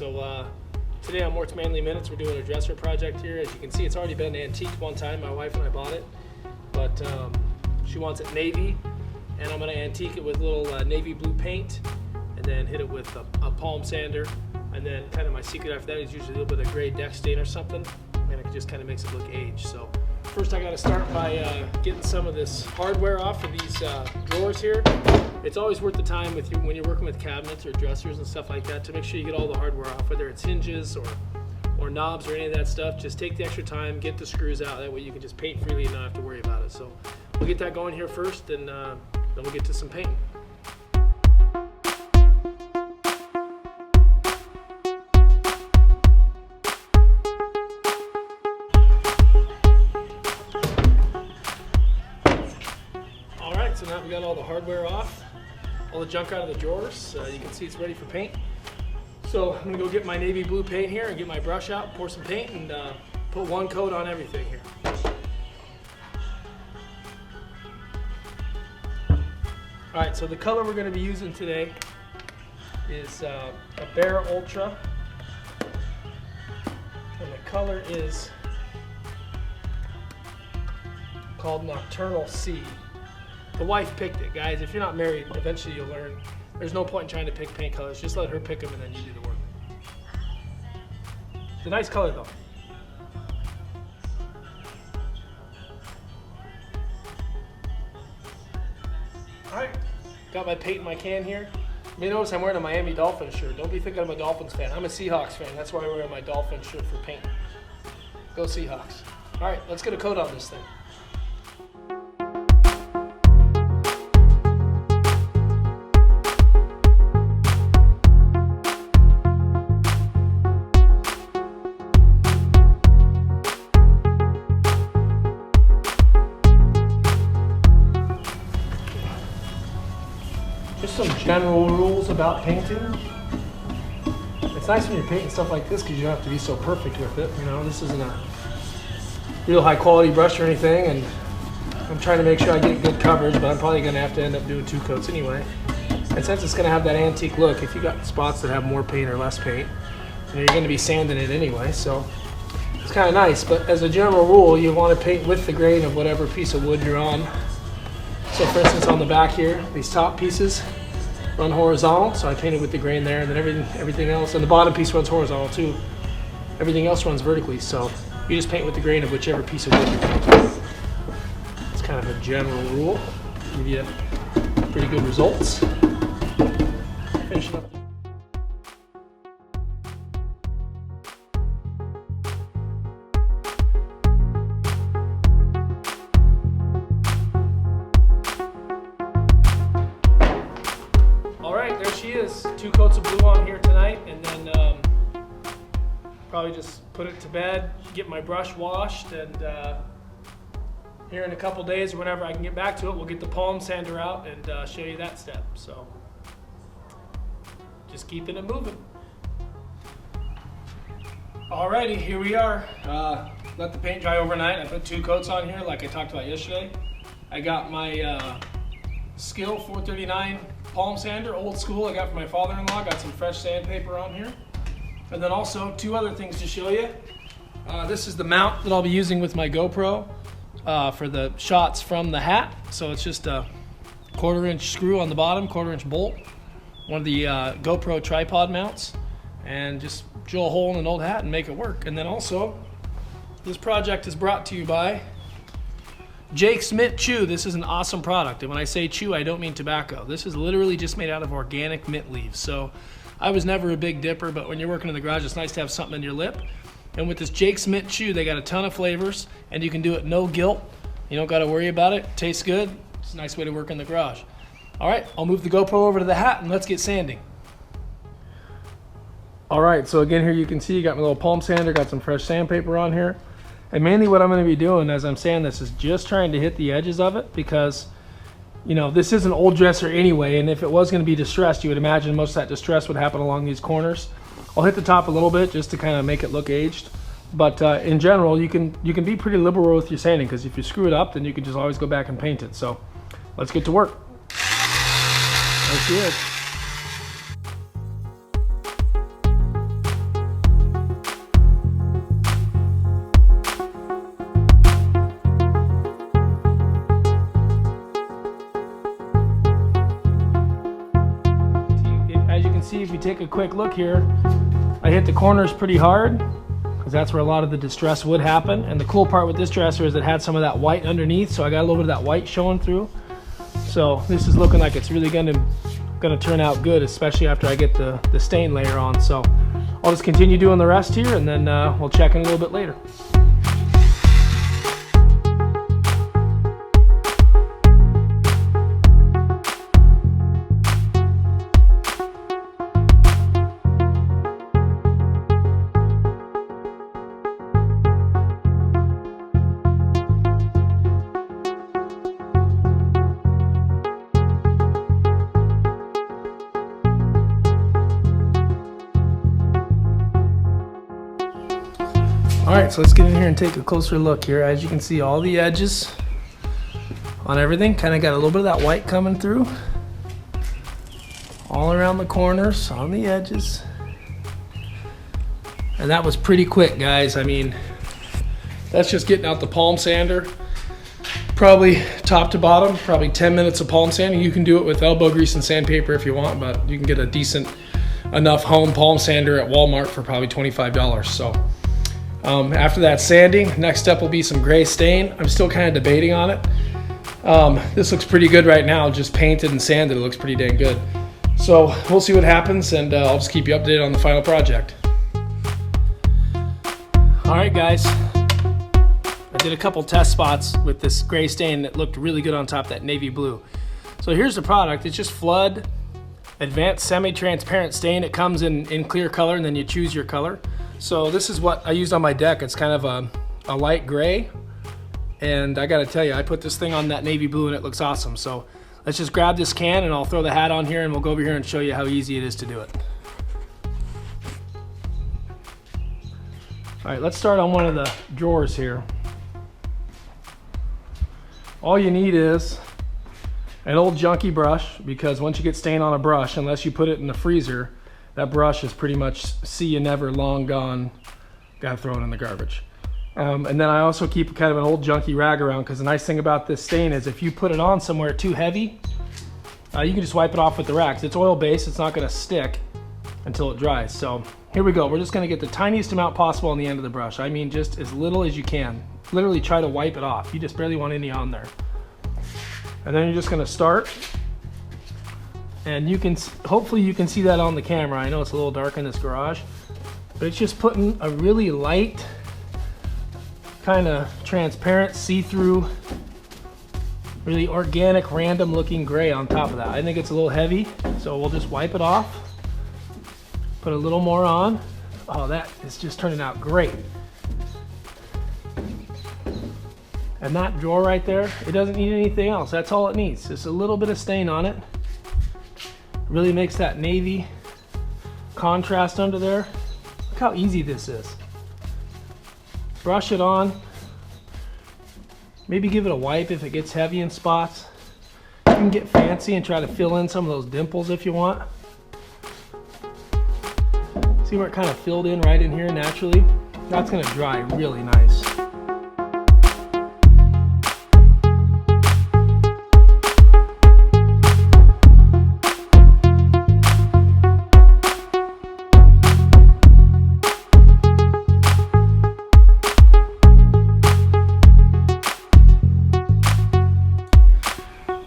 So today on Mort's Manly Minutes, we're doing a dresser project here. As you can see, it's already been antiqued one time. My wife and I bought it, but she wants it navy, and I'm going to antique it with a little navy blue paint, and then hit it with a palm sander. And then kind of my secret after that is usually a little bit of gray deck stain or something, and it just kind of makes it look aged. So first I got to start by getting some of this hardware off of these drawers here. It's always worth the time with you when you're working with cabinets or dressers and stuff like that to make sure you get all the hardware off, whether it's hinges or knobs or any of that stuff. Just take the extra time, get the screws out. That way you can just paint freely and not have to worry about it. So we'll get that going here first, and then we'll get to some painting. So now we got all the hardware off, all the junk out of the drawers. You can see it's ready for paint. So I'm gonna go get my navy blue paint here and get my brush out, pour some paint, and put one coat on everything here. All right, so the color we're gonna be using today is a Bear Ultra, and the color is called Nocturnal Sea. The wife picked it, guys. If you're not married, eventually you'll learn. There's no point in trying to pick paint colors. Just let her pick them and then you do the work. It's a nice color though. All right, got my paint in my can here. You may notice I'm wearing a Miami Dolphins shirt. Don't be thinking I'm a Dolphins fan. I'm a Seahawks fan. That's why I wear my Dolphins shirt for paint. Go Seahawks. All right, let's get a coat on this thing. Just some general rules about painting. It's nice when you're painting stuff like this because you don't have to be so perfect with it. You know, this isn't a real high quality brush or anything, and I'm trying to make sure I get good coverage, but I'm probably going to have to end up doing 2 coats anyway. And since it's going to have that antique look, if you got spots that have more paint or less paint, you're going to be sanding it anyway, so it's kind of nice. But as a general rule, you want to paint with the grain of whatever piece of wood you're on. So for instance, on the back here, these top pieces run horizontal, so I painted with the grain there, and then everything else, and the bottom piece runs horizontal too. Everything else runs vertically, so you just paint with the grain of whichever piece of wood you're painting. It's kind of a general rule. Give you pretty good results. Finishing up. There she is, 2 coats of blue on here tonight, and then probably just put it to bed, get my brush washed, and here in a couple days or whenever I can get back to it, we'll get the palm sander out and show you that step. So just keeping it moving. Alrighty, here we are. Let the paint dry overnight. I put 2 coats on here like I talked about yesterday. I got my Skill 439 palm sander, old school, I got from my father-in-law. Got some fresh sandpaper on here. And then also 2 other things to show you. This is the mount that I'll be using with my GoPro for the shots from the hat. So it's just a 1/4-inch screw on the bottom, 1/4-inch bolt. One of the GoPro tripod mounts. And just drill a hole in an old hat and make it work. And then also, this project is brought to you by Jake Smith Chew. This is an awesome product, and when I say chew, I don't mean tobacco. This is literally just made out of organic mint leaves. So I was never a big dipper, but when you're working in the garage, it's nice to have something in your lip. And with this Jake Smith Chew, they got a ton of flavors, and you can do it no guilt. You don't got to worry about it. Tastes good. It's a nice way to work in the garage. All right, I'll move the GoPro over to the hat, and let's get sanding. All right, so again, here you can see, you got my little palm sander, got some fresh sandpaper on here. And mainly what I'm going to be doing as I'm sanding this is just trying to hit the edges of it, because, you know, this is an old dresser anyway, and if it was going to be distressed, you would imagine most of that distress would happen along these corners. I'll hit the top a little bit just to kind of make it look aged. But in general, you can be pretty liberal with your sanding, because if you screw it up, then you can just always go back and paint it. So let's get to work. There she is. take a quick look here, I hit the corners pretty hard because that's where a lot of the distress would happen. And the cool part with this dresser is it had some of that white underneath, so I got a little bit of that white showing through. So this is looking like it's really gonna turn out good, especially after I get the stain layer on. So I'll just continue doing the rest here, and then we'll check in a little bit later. All right, so let's get in here and take a closer look here. As you can see, all the edges on everything kind of got a little bit of that white coming through. All around the corners, on the edges. And that was pretty quick, guys. I mean, that's just getting out the palm sander. Probably top to bottom, probably 10 minutes of palm sanding. You can do it with elbow grease and sandpaper if you want, but you can get a decent enough home palm sander at Walmart for probably $25. So. After that sanding, next step will be some gray stain. I'm still kind of debating on it. This looks pretty good right now, just painted and sanded. It looks pretty dang good. So we'll see what happens, and I'll just keep you updated on the final project. All right, guys. I did a couple test spots with this gray stain that looked really good on top of that navy blue. So here's the product. It's just Flood Advanced Semi-Transparent Stain. It comes in clear color, and then you choose your color. So this is what I used on my deck. It's kind of a light gray, and I gotta tell you, I put this thing on that navy blue and it looks awesome. So let's just grab this can and I'll throw the hat on here and we'll go over here and show you how easy it is to do it. All right, let's start on one of the drawers here. All you need is an old junky brush, because once you get stain on a brush, unless you put it in the freezer, that brush is pretty much see you never, long gone. Gotta throw it in the garbage. And then I also keep kind of an old junky rag around, because the nice thing about this stain is if you put it on somewhere too heavy, you can just wipe it off with the rag. It's oil based, it's not gonna stick until it dries. So here we go. We're just gonna get the tiniest amount possible on the end of the brush. I mean, just as little as you can. Literally try to wipe it off. You just barely want any on there. And then you're just gonna start. And you can, hopefully you can see that on the camera. I know it's a little dark in this garage, but it's just putting a really light, kind of transparent, see-through, really organic, random looking gray on top of that. I think it's a little heavy, so we'll just wipe it off. Put a little more on. Oh, that is just turning out great. And that drawer right there, it doesn't need anything else. That's all it needs. Just a little bit of stain on it. Really makes that navy contrast under there. Look how easy this is. Brush it on. Maybe give it a wipe if it gets heavy in spots. You can get fancy and try to fill in some of those dimples if you want. See where it kind of filled in right in here naturally? That's gonna dry really nice.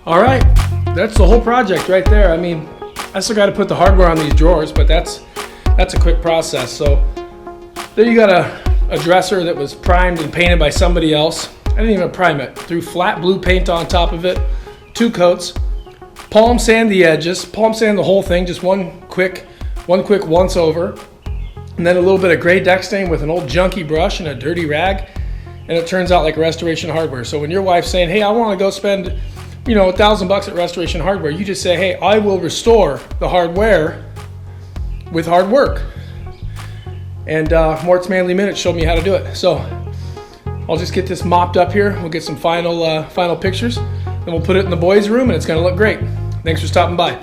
All right, that's the whole project right there. I mean, I still got to put the hardware on these drawers, but that's a quick process. So there you got a dresser that was primed and painted by somebody else. I didn't even prime it. Threw flat blue paint on top of it, 2 coats, palm sand the edges, palm sand the whole thing, just one quick once over, and then a little bit of gray deck stain with an old junky brush and a dirty rag, and it turns out like Restoration Hardware. So when your wife's saying, hey, I want to go spend, you know, $1,000 at Restoration Hardware, you just say, hey, I will restore the hardware with hard work. And Mort's Manly Minutes showed me how to do it. So I'll just get this mopped up here. We'll get some final pictures. Then we'll put it in the boys' room and it's gonna look great. Thanks for stopping by.